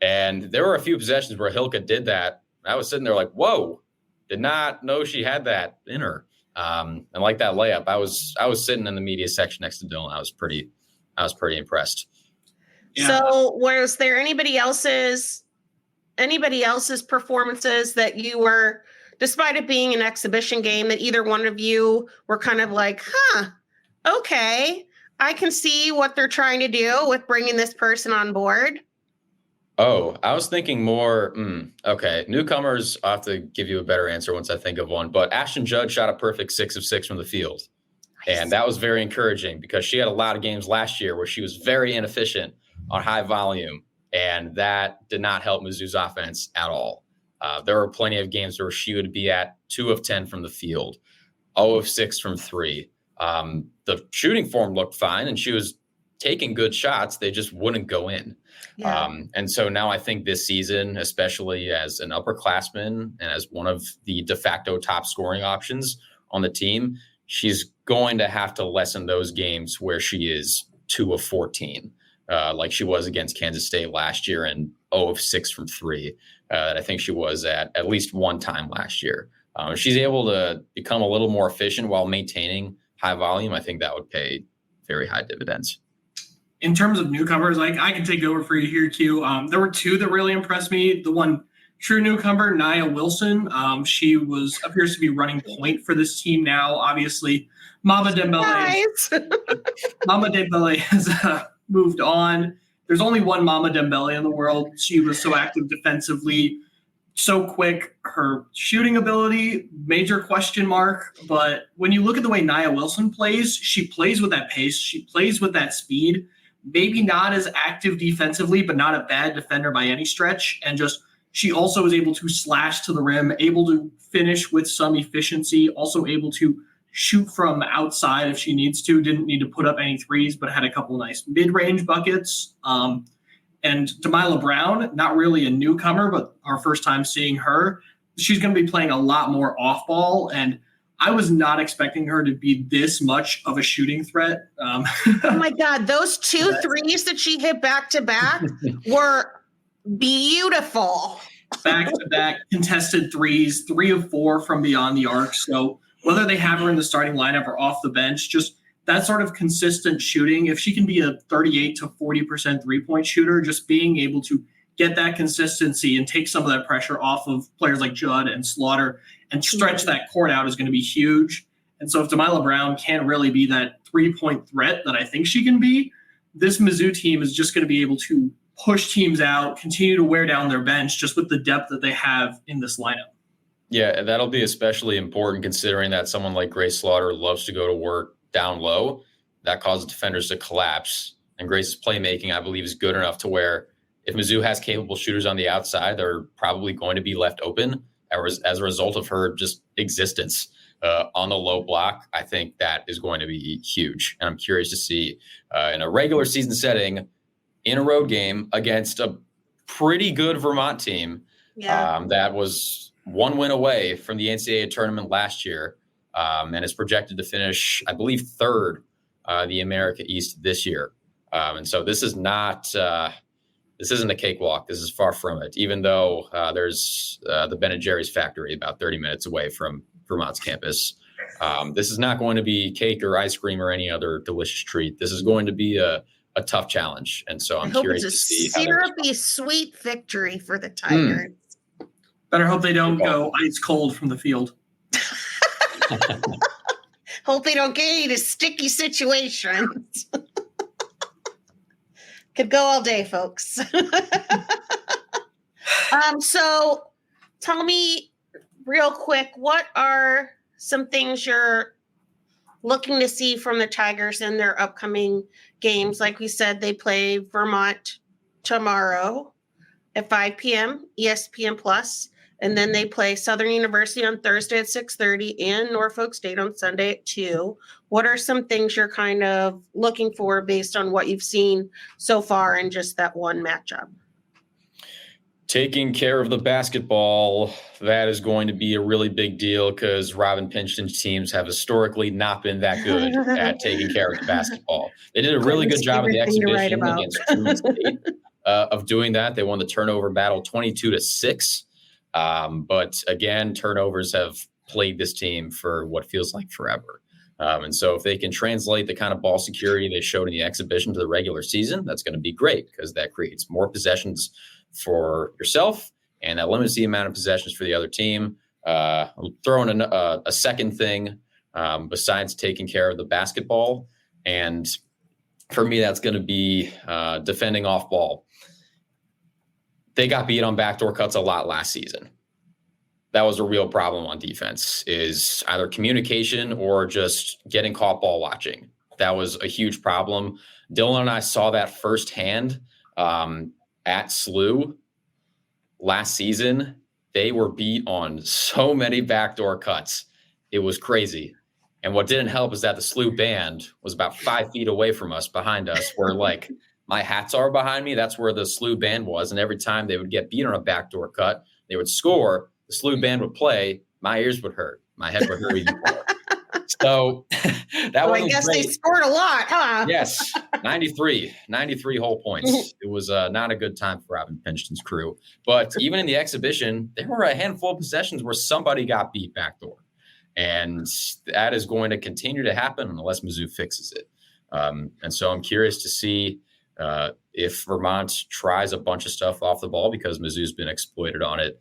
And there were a few possessions where Hilka did that. I was sitting there like, whoa, did not know she had that in her. And like that layup, I was sitting in the media section next to Dylan. I was pretty impressed. Yeah. So was there anybody else's performances that you were, despite it being an exhibition game, that either one of you were kind of like, okay, I can see what they're trying to do with bringing this person on board? Oh, I was thinking more, okay, newcomers, I'll have to give you a better answer once I think of one, but Ashton Judd shot a perfect 6 of 6 from the field. Nice. And that was very encouraging because she had a lot of games last year where she was very inefficient on high volume, and that did not help Mizzou's offense at all. There were plenty of games where she would be at 2 of 10 from the field, 0 of 6 from 3. The shooting form looked fine, and she was taking good shots. They just wouldn't go in. Yeah. And so now I think this season, especially as an upperclassman and as one of the de facto top scoring options on the team, she's going to have to lessen those games where she is 2 of 14. Like she was against Kansas State last year and 0 of 6 from 3. I think she was at least one time last year. She's able to become a little more efficient while maintaining high volume. I think that would pay very high dividends. In terms of newcomers, like I can take over for you here, Q. There were 2 that really impressed me. The one true newcomer, Nia Wilson. She appears to be running point for this team now. Obviously, Mama Dembele has moved on. There's only one Mama Dembele in the world. She was so active defensively, so quick. Her shooting ability, major question mark. But when you look at the way Nia Wilson plays, she plays with that pace. She plays with that speed. Maybe not as active defensively, but not a bad defender by any stretch. And just she also is able to slash to the rim, able to finish with some efficiency, also able to shoot from outside if she needs to. Didn't need to put up any threes, but had a couple nice mid-range buckets. And Demilah Brown, not really a newcomer, but our first time seeing her. She's going to be playing a lot more off-ball, and I was not expecting her to be this much of a shooting threat. Oh, my God. Those 2 threes that she hit back-to-back were beautiful. Back-to-back contested threes, 3 of 4 from beyond the arc. So whether they have her in the starting lineup or off the bench, just that sort of consistent shooting, if she can be a 38 to 40% three-point shooter, just being able to get that consistency and take some of that pressure off of players like Judd and Slaughter and stretch that court out is going to be huge. And so if Demilah Brown can't really be that three-point threat that I think she can be, this Mizzou team is just going to be able to push teams out, continue to wear down their bench just with the depth that they have in this lineup. Yeah, and that'll be especially important considering that someone like Grace Slaughter loves to go to work down low. That causes defenders to collapse. And Grace's playmaking, I believe, is good enough to where if Mizzou has capable shooters on the outside, they're probably going to be left open as a result of her just existence on the low block. I think that is going to be huge. And I'm curious to see in a regular season setting in a road game against a pretty good Vermont team that was one win away from the NCAA tournament last year and is projected to finish, I believe, 3rd the America East this year. And so this is not this isn't a cakewalk. This is far from it, even though there's the Ben & Jerry's factory about 30 minutes away from Vermont's campus. This is not going to be cake or ice cream or any other delicious treat. This is going to be a tough challenge. And so I'm curious to see how syrupy, sweet victory for the Tigers. Better hope they don't go ice cold from the field. Hope they don't get into sticky situations. Could go all day, folks. So tell me real quick, what are some things you're looking to see from the Tigers in their upcoming games? Like we said, they play Vermont tomorrow at 5 p.m. ESPN Plus, and then they play Southern University on Thursday at 6:30 and Norfolk State on Sunday at 2. What are some things you're kind of looking for based on what you've seen so far in just that one matchup? Taking care of the basketball, that is going to be a really big deal because Robin Pinchton's teams have historically not been that good at taking care of the basketball. They did a really good job of the exhibition against Truman State of doing that. They won the turnover battle 22-6. But again, turnovers have plagued this team for what feels like forever. And so if they can translate the kind of ball security they showed in the exhibition to the regular season, that's going to be great because that creates more possessions for yourself and that limits the amount of possessions for the other team. I'll throw in a second thing besides taking care of the basketball. And for me, that's going to be defending off ball. They got beat on backdoor cuts a lot last season. That was a real problem on defense, is either communication or just getting caught ball watching. That was a huge problem. Dylan and I saw that firsthand at SLU last season. They were beat on so many backdoor cuts. It was crazy. And what didn't help is that the SLU band was about 5 feet away from us, behind us, where like my hats are behind me. That's where the SLU band was. And every time they would get beat on a backdoor cut, they would score. The SLU band would play. My ears would hurt. My head would hurt even more. So that was. I guess great. They scored a lot, huh? Yes, 93 whole points. It was not a good time for Robin Pinchton's crew. But even in the exhibition, there were a handful of possessions where somebody got beat backdoor. And that is going to continue to happen unless Mizzou fixes it. And so I'm curious to see if Vermont tries a bunch of stuff off the ball, because Mizzou's been exploited on it,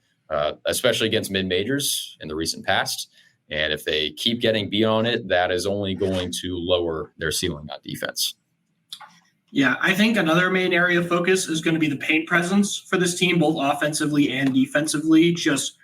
especially against mid-majors in the recent past. And if they keep getting beat on it, that is only going to lower their ceiling on defense. Yeah, I think another main area of focus is going to be the paint presence for this team, both offensively and defensively. Just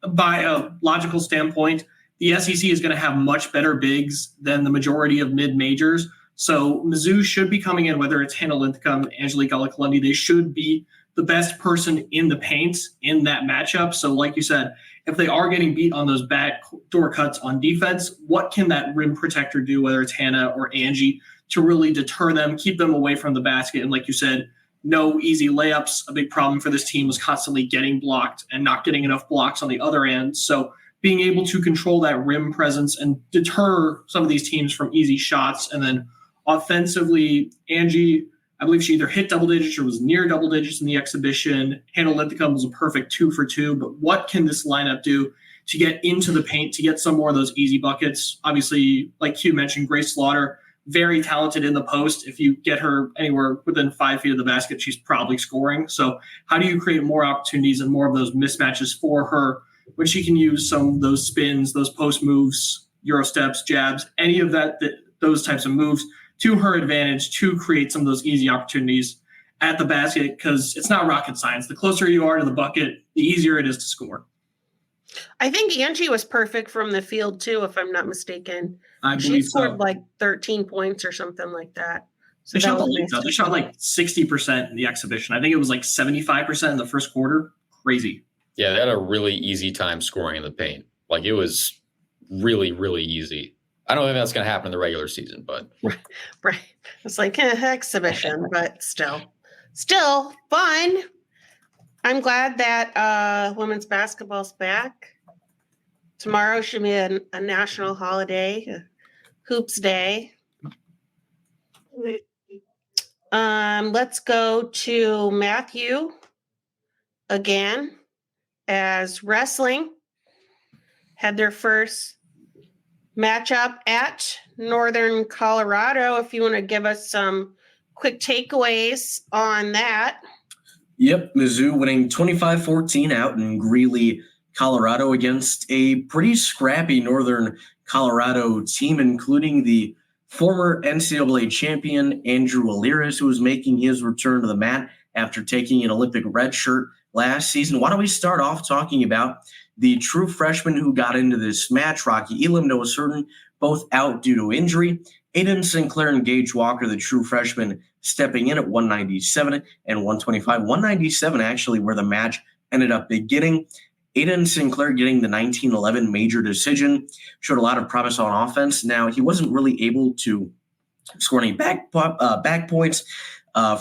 by a logical standpoint, the SEC is going to have much better bigs than the majority of mid-majors. So Mizzou should be coming in, whether it's Hannah Linthicum, Angelique Alakalundy, they should be the best person in the paint in that matchup. So like you said, if they are getting beat on those backdoor cuts on defense, what can that rim protector do, whether it's Hannah or Angie, to really deter them, keep them away from the basket? And like you said, no easy layups. A big problem for this team was constantly getting blocked and not getting enough blocks on the other end. So being able to control that rim presence and deter some of these teams from easy shots. And then offensively, Angie, I believe she either hit double digits or was near double digits in the exhibition. Hannah Linthicum was a perfect 2 for 2. But what can this lineup do to get into the paint, to get some more of those easy buckets? Obviously, like Hugh mentioned, Grace Slaughter, very talented in the post. If you get her anywhere within 5 feet of the basket, she's probably scoring. So how do you create more opportunities and more of those mismatches for her when she can use some of those spins, those post moves, Euro steps, jabs, any of those types of moves to her advantage to create some of those easy opportunities at the basket? Because it's not rocket science. The closer you are to the bucket, the easier it is to score. I think Angie was perfect from the field too, if I'm not mistaken. She scored like 13 points or something like that. So they shot like 60% in the exhibition. I think it was like 75% in the first quarter. Crazy. Yeah, they had a really easy time scoring in the paint. Like, it was really, really easy. I don't think that's going to happen in the regular season, but right. It's like exhibition, but still fun. I'm glad that women's basketball's back. Tomorrow should be a national holiday, Hoops Day. Let's go to Matthew again, as wrestling had their first matchup at Northern Colorado. If you want to give us some quick takeaways on that. Yep, Mizzou winning 25-14 out in Greeley, Colorado, against a pretty scrappy Northern Colorado team, including the former NCAA champion Andrew Aliris, who was making his return to the mat after taking an Olympic red shirt last season. Why don't we start off talking about the true freshman who got into this match? Rocky Elam, Noah Certain, both out due to injury. Aiden Sinclair and Gage Walker, the true freshman, stepping in at 197 and 125. 197 actually where the match ended up beginning. Aiden Sinclair getting the 1911 major decision, showed a lot of promise on offense. Now, he wasn't really able to score any back points.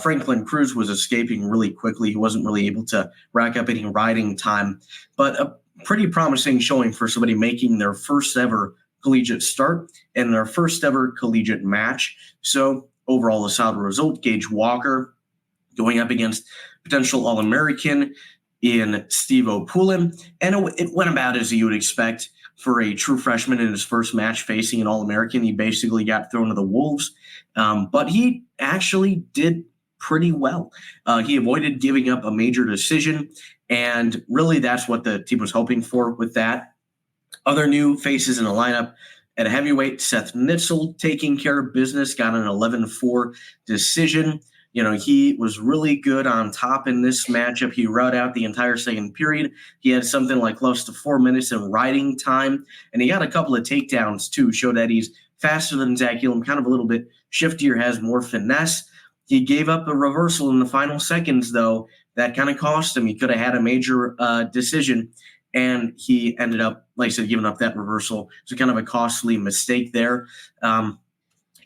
Franklin Cruz was escaping really quickly. He wasn't really able to rack up any riding time, but a pretty promising showing for somebody making their first ever collegiate start and their first ever collegiate match. So overall, a solid result. Gage Walker going up against potential All-American in Steve O'Poulin, and it went about as you would expect for a true freshman in his first match facing an All-American. He basically got thrown to the wolves, but he actually did pretty well. He avoided giving up a major decision, and really that's what the team was hoping for with that. Other new faces in the lineup at heavyweight, Seth Nitzel taking care of business, got an 11-4 decision. You know, he was really good on top in this matchup. He rode out the entire second period. He had something like close to 4 minutes of riding time, and he got a couple of takedowns too, showed that he's faster than Zach Elam, kind of a little bit shiftier, has more finesse. He gave up a reversal in the final seconds, though. That kind of cost him. He could have had a major decision, and he ended up, like I said, giving up that reversal. So kind of a costly mistake there.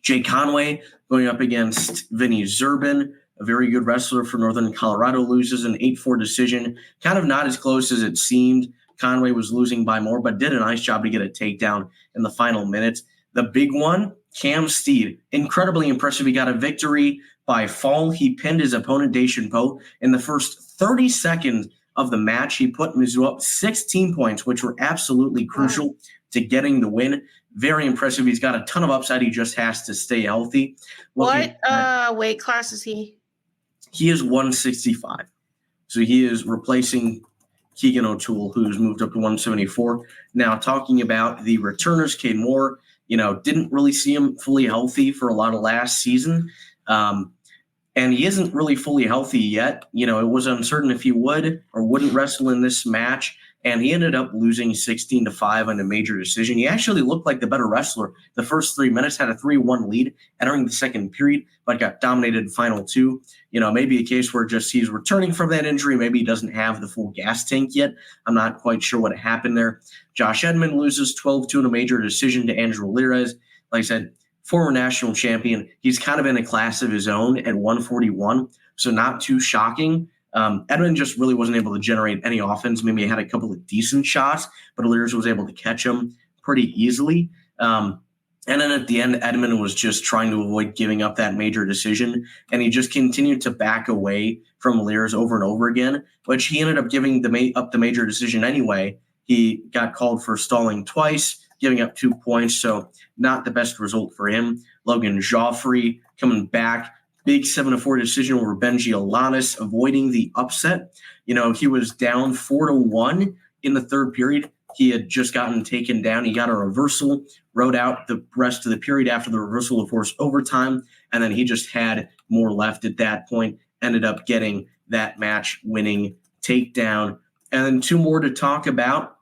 Jay Conway going up against Vinny Zerbin, a very good wrestler for Northern Colorado, loses an 8-4 decision. Kind of not as close as it seemed. Conway was losing by more, but did a nice job to get a takedown in the final minutes. The big one, Cam Steed, incredibly impressive. He got a victory by fall. He pinned his opponent, Dacian Poe, in the first 30 seconds of the match. He put Mizzou up 16 points, which were absolutely crucial to getting the win. Very impressive. He's got a ton of upside. He just has to stay healthy. What weight class is he? He is 165. So he is replacing Keegan O'Toole, who's moved up to 174. Now, talking about the returners, Cade Moore, didn't really see him fully healthy for a lot of last season. And he isn't really fully healthy yet. It was uncertain if he would or wouldn't wrestle in this match. And he ended up losing 16-5 on a major decision. He actually looked like the better wrestler. The first 3 minutes, had a 3-1 lead entering the second period, but got dominated final two. Maybe a case where just he's returning from that injury. Maybe he doesn't have the full gas tank yet. I'm not quite sure what happened there. Josh Edmond loses 12-2 in a major decision to Andrew Lirez. Like I said, former national champion. He's kind of in a class of his own at 141, so not too shocking. Edmund just really wasn't able to generate any offense. Maybe he had a couple of decent shots, but Lirez was able to catch him pretty easily. And then at the end, Edmund was just trying to avoid giving up that major decision, and he just continued to back away from Lirez over and over again, which he ended up giving up the major decision anyway. He got called for stalling twice, giving up 2 points, so not the best result for him. Logan Joffrey coming back. Big 7-4 decision over Benji Alanis, avoiding the upset. He was down 4-1 in the third period. He had just gotten taken down. He got a reversal, rode out the rest of the period after the reversal to force overtime, and then he just had more left at that point, ended up getting that match-winning takedown. And then 2 more to talk about.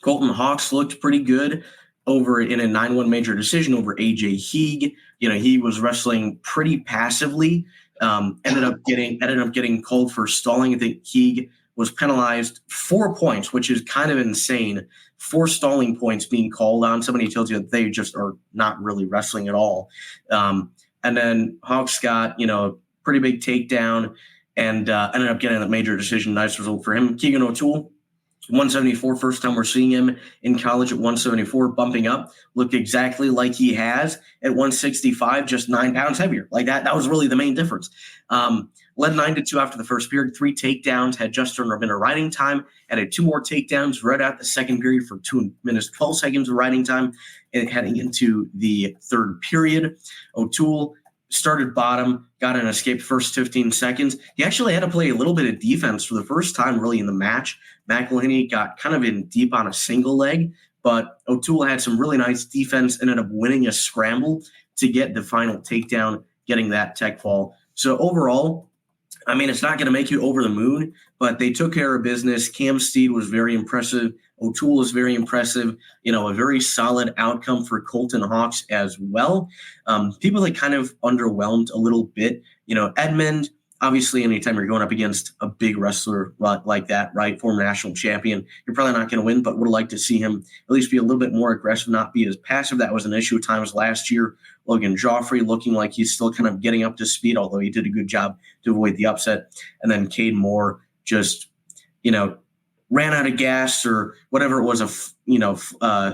Colton Hawks looked pretty good over in a 9-1 major decision over AJ Heeg. He was wrestling pretty passively. Ended up getting called for stalling. I think Heeg was penalized 4 points, which is kind of insane. 4 stalling points being called on somebody tells you that they just are not really wrestling at all. And then Hawks got a pretty big takedown and ended up getting a major decision. Nice result for him. Keegan O'Toole 174, first time we're seeing him in college at 174, bumping up, looked exactly like he has at 165, just 9 pounds heavier. Like that was really the main difference. Led 9-2 after the first period, 3 takedowns, had just under a minute of riding time, added 2 more takedowns right out the second period for 2 minutes, 12 seconds of riding time, and heading into the third period. O'Toole started bottom, got an escape first 15 seconds. He actually had to play a little bit of defense for the first time really in the match. McElhinney got kind of in deep on a single leg, but O'Toole had some really nice defense, ended up winning a scramble to get the final takedown, getting that tech fall. So overall, I mean, it's not going to make you over the moon, but they took care of business. Cam Steed was very impressive. O'Toole is very impressive. A very solid outcome for Colton Hawks as well. People that kind of underwhelmed a little bit, Edmond, obviously anytime you're going up against a big wrestler like that, right, former national champion, you're probably not going to win, but would like to see him at least be a little bit more aggressive, not be as passive. That was an issue at times last year. Logan Joffrey looking like he's still kind of getting up to speed, although he did a good job to avoid the upset. And then Cade Moore just, ran out of gas or whatever it was,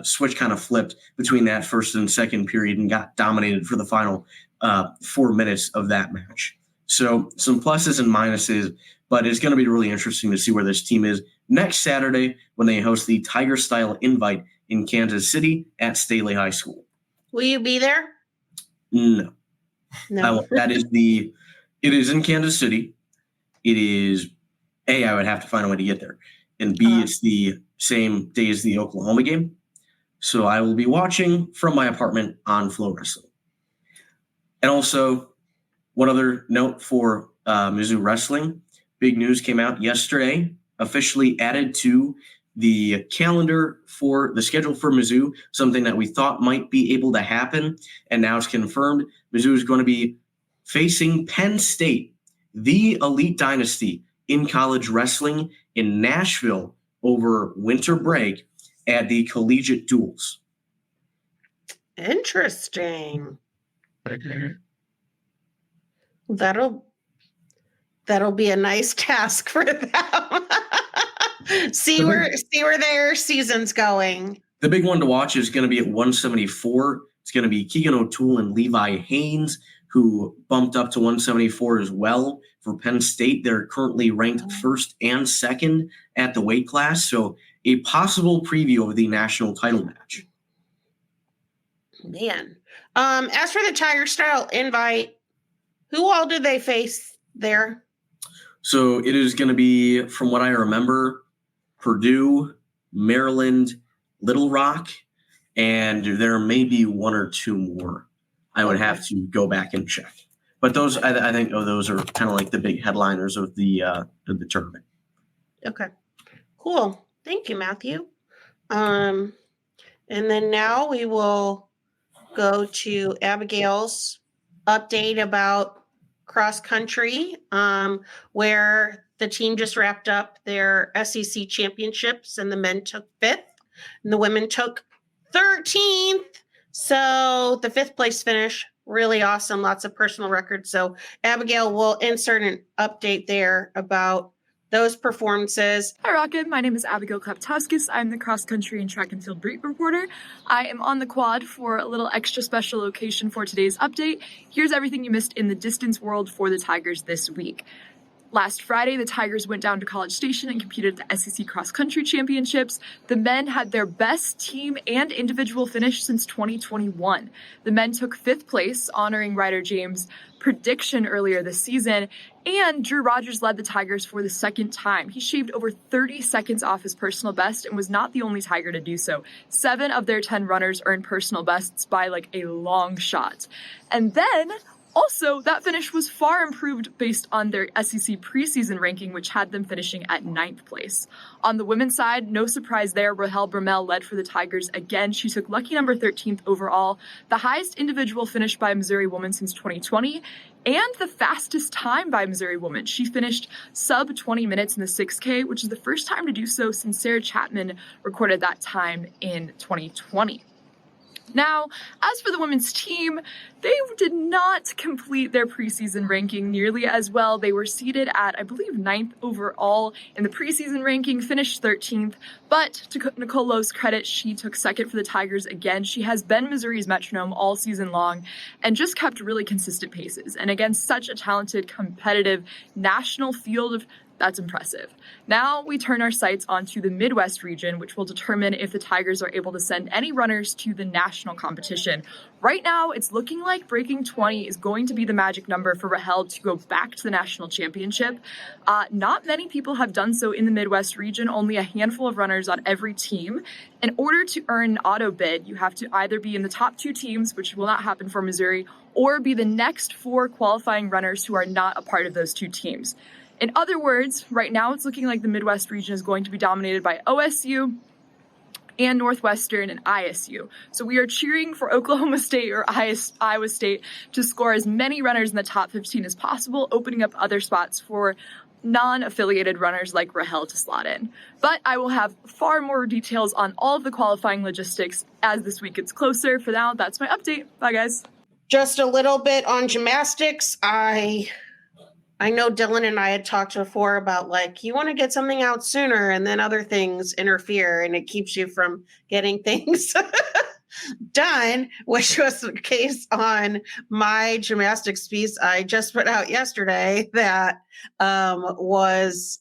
switch kind of flipped between that first and second period and got dominated for the final 4 minutes of that match. So some pluses and minuses, but it's going to be really interesting to see where this team is next Saturday when they host the TigerStyle Invite in Kansas City at Staley High School. Will you be there? No. No. It is in Kansas City. It is, A, I would have to find a way to get there. And B, it's the same day as the Oklahoma game. So I will be watching from my apartment on Flow Wrestling. And also, one other note for Mizzou Wrestling. Big news came out yesterday, officially added to the calendar for the schedule for Mizzou, something that we thought might be able to happen. And now it's confirmed. Mizzou is going to be facing Penn State, the elite dynasty in college wrestling, in Nashville over winter break at the Collegiate Duels. Interesting. That'll be a nice task for them. see where their season's going. The big one to watch is going to be at 174. It's going to be Keegan O'Toole and Levi Haynes, who bumped up to 174 as well for Penn State. They're currently ranked first and second at the weight class. So a possible preview of the national title match. Man. As for the TigerStyle Invite, who all did they face there? So it is going to be, from what I remember, Purdue, Maryland, Little Rock, and there may be 1 or 2 more. I would have to go back and check. But those, I think, those are kind of like the big headliners of the tournament. Okay, cool. Thank you, Matthew. And then now we will go to Abigail's update about cross country, where the team just wrapped up their SEC championships, and the men took 5th, and the women took 13th. So the 5th place finish, really awesome, lots of personal records. So Abigail will insert an update there about those performances. Hi, Rocket. My name is Abigail Kleptoskis. I'm the cross-country and track and field beat reporter. I am on the quad for a little extra special occasion for today's update. Here's everything you missed in the distance world for the Tigers this week. Last Friday, the Tigers went down to College Station and competed at the SEC Cross Country Championships. The men had their best team and individual finish since 2021. The men took 5th place, honoring Ryder James' prediction earlier this season, and Drew Rogers led the Tigers for the 2nd time. He shaved over 30 seconds off his personal best and was not the only Tiger to do so. 7 of their 10 runners earned personal bests by a long shot. And then also, that finish was far improved based on their SEC preseason ranking, which had them finishing at 9th place. On the women's side, no surprise there, Rahel Bromell led for the Tigers again. She took lucky number 13th overall, the highest individual finish by a Missouri woman since 2020, and the fastest time by a Missouri woman. She finished sub 20 minutes in the 6K, which is the first time to do so since Sarah Chapman recorded that time in 2020. Now, as for the women's team, they did not complete their preseason ranking nearly as well. They were seeded at, I believe, 9th overall in the preseason ranking, finished 13th. But to Nicole Lowe's credit, she took second for the Tigers again. She has been Missouri's metronome all season long and just kept really consistent paces. And against such a talented, competitive national field, that's impressive. Now we turn our sights onto the Midwest region, which will determine if the Tigers are able to send any runners to the national competition. Right now, it's looking like breaking 20 is going to be the magic number for Rahel to go back to the national championship. Not many people have done so in the Midwest region, only a handful of runners on every team. In order to earn an auto bid, you have to either be in the top 2 teams, which will not happen for Missouri, or be the next 4 qualifying runners who are not a part of those 2 teams. In other words, right now it's looking like the Midwest region is going to be dominated by OSU and Northwestern and ISU. So we are cheering for Oklahoma State or Iowa State to score as many runners in the top 15 as possible, opening up other spots for non-affiliated runners like Rahel to slot in. But I will have far more details on all of the qualifying logistics as this week gets closer. For now, that's my update. Bye, guys. Just a little bit on gymnastics. I know Dylan and I had talked before about, like, you want to get something out sooner and then other things interfere and it keeps you from getting things done, which was the case on my gymnastics piece I just put out yesterday that was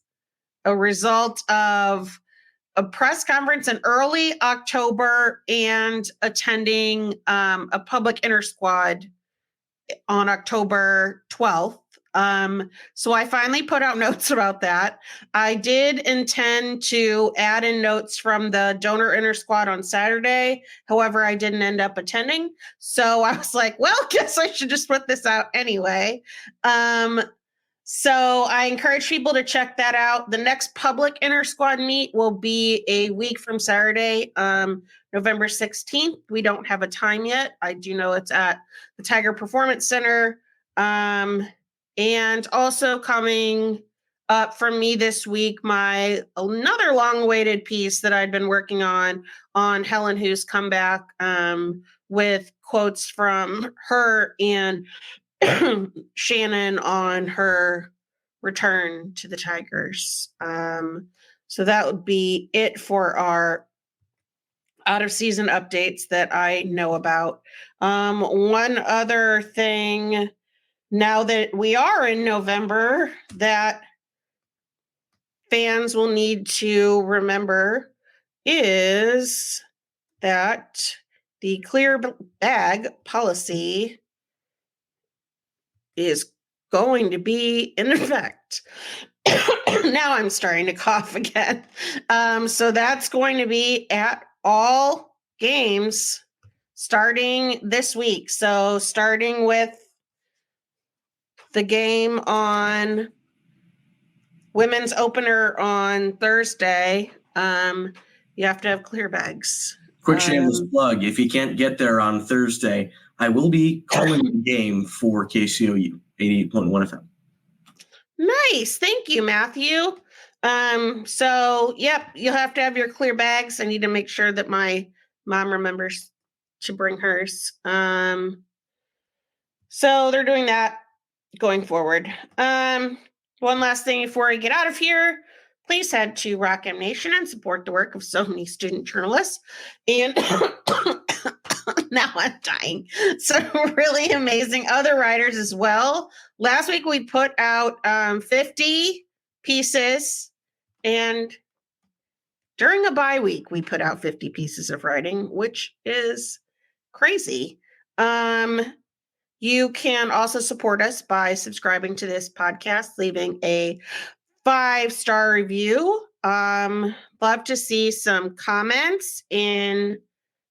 a result of a press conference in early October and attending a public intrasquad on October 12th. So I finally put out notes about that. I did intend to add in notes from the donor intrasquad on Saturday. However, I didn't end up attending. So I was like, well, guess I should just put this out anyway. So I encourage people to check that out. The next public intrasquad meet will be a week from Saturday, November 16th. We don't have a time yet. I do know it's at the Tiger Performance Center. And also coming up for me this week, another long-awaited piece that I'd been working on Helen Hu's comeback, with quotes from her and Shannon on her return to the Tigers. So that would be it for our out-of-season updates that I know about. One other thing, now that we are in November, that fans will need to remember is that the clear bag policy is going to be in effect. Now I'm starting to cough again. So that's going to be at all games starting this week. So starting with the game on women's opener on Thursday, you have to have clear bags. Quick shameless plug. If you can't get there on Thursday, I will be calling the game for KCOU 88.1 FM. Nice. Thank you, Matthew. So, yep, you'll have to have your clear bags. I need to make sure that my mom remembers to bring hers. So they're doing that going forward. One last thing before I get out of here, please head to Rock M Nation and support the work of so many student journalists. And now I'm dying. Some really amazing other writers as well. Last week we put out 50 pieces, and during a bye week we put out 50 pieces of writing, which is crazy. You can also support us by subscribing to this podcast, leaving a 5-star review. Love to see some comments in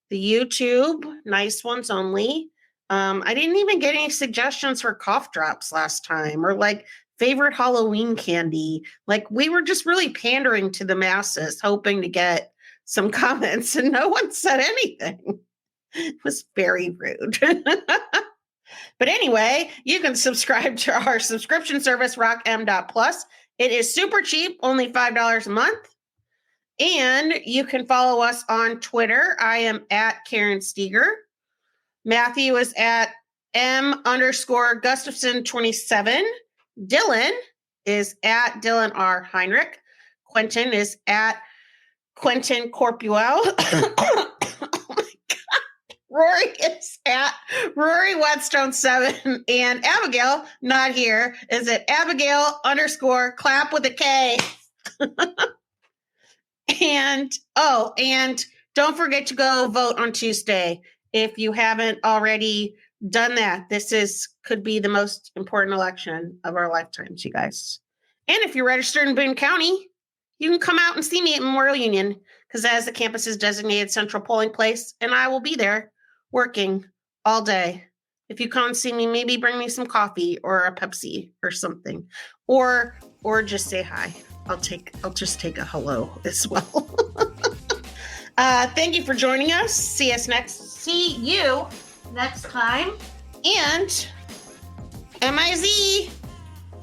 the YouTube, nice ones only. I didn't even get any suggestions for cough drops last time, or like favorite Halloween candy. Like, we were just really pandering to the masses, hoping to get some comments, and no one said anything. It was very rude. But anyway, you can subscribe to our subscription service, rockm.plus. It is super cheap, only $5 a month. And you can follow us on Twitter. I am at Karen Steger. Matthew is at M_Gustafson27. Dylan is at Dylan R. Heinrich. Quentin is at Quentin Corpuel. Oh my God. Rory is at Rory Whetstone7. And Abigail, not here, is at Abigail_clap with a K. And don't forget to go vote on Tuesday. If you haven't already done that, could be the most important election of our lifetimes, you guys. And if you're registered in Boone County, you can come out and see me at Memorial Union, because that is the campus's designated central polling place, and I will be there working all day. If you come and see me, maybe bring me some coffee or a Pepsi or something, or just say hi. I'll just take a hello as well. Thank you for joining us. See you next time. And MIZ.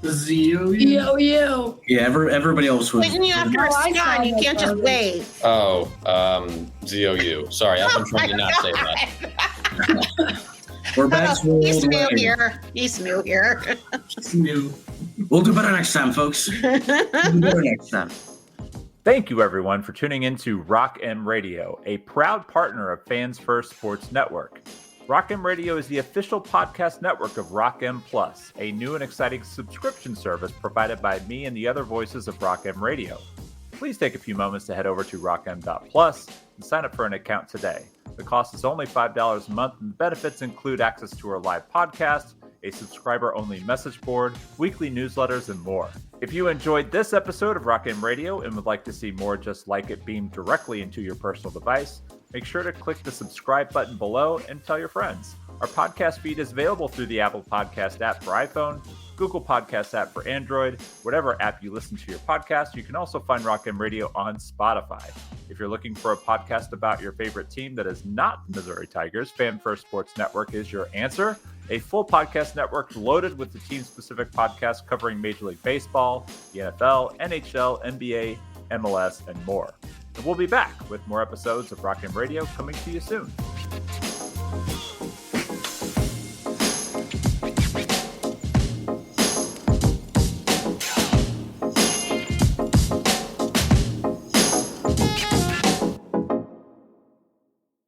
Z-O-U. Yeah, everybody else was. When you after a scan, you can't just wave. Oh, ZOU. Sorry, I've been trying to not say that. We're back. He's new here. He's new here. It's new. We'll do better next time, folks. We'll do better next time. Thank you, everyone, for tuning in to Rock M Radio, a proud partner of Fans First Sports Network. Rock M Radio is the official podcast network of Rock M Plus, a new and exciting subscription service provided by me and the other voices of Rock M Radio. Please take a few moments to head over to rockm.plus and sign up for an account today. The cost is only $5 a month, and the benefits include access to our live podcast, a subscriber-only message board, weekly newsletters, and more. If you enjoyed this episode of Rock M Radio and would like to see more just like it beamed directly into your personal device, make sure to click the subscribe button below and tell your friends. Our podcast feed is available through the Apple Podcast app for iPhone, Google Podcast app for Android, whatever app you listen to your podcast. You can also find Rock M Radio on Spotify. If you're looking for a podcast about your favorite team that is not the Missouri Tigers, Fan First Sports Network is your answer. A full podcast network loaded with the team-specific podcasts covering Major League Baseball, the NFL, NHL, NBA, MLS, and more. And we'll be back with more episodes of Rock M Radio coming to you soon.